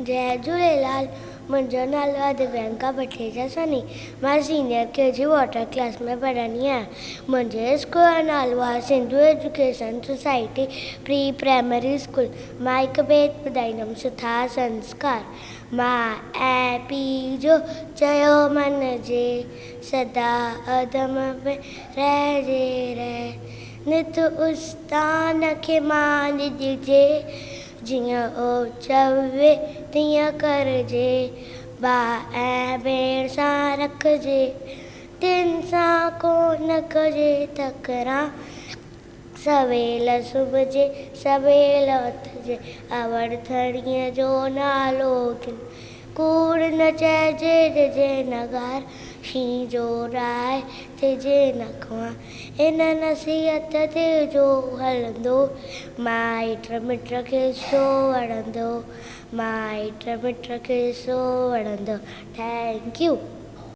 जय झूलेलाल। मुंहिंजो नालो आहे दिव्यांका भटेजा सनी। मां सीनियर KG वाटर क्लास में पढ़ंदी आहियां। मुंहिंजे स्कूल जो नालो आहे Sindhu education society pre primary school. मां हिकु बेत ॿुधाईंदमि सुठा संस्कार। मां ऐं पीउ जो चयो मञिजे, सदा अदम में रहिजे रह। नित उस्तान खे मान ॾिजे, जीअं ओ चवे तीअं करजे। भाउ ऐं भेण सां रखिजे, तिन सां कोन कजे तकरार। सवेल सुम्हिजे सवेल उथिजे, अवड़थड़ीअ जो नालो कूड़ न चइजे ॾिजे नगार। शींहं जो राय थिजे न ख्वार। इन नसीहत ते जो हलंदो, माइट मिट खे सो वणंदो। माइट मिट खे सो वणंदो। Thank U.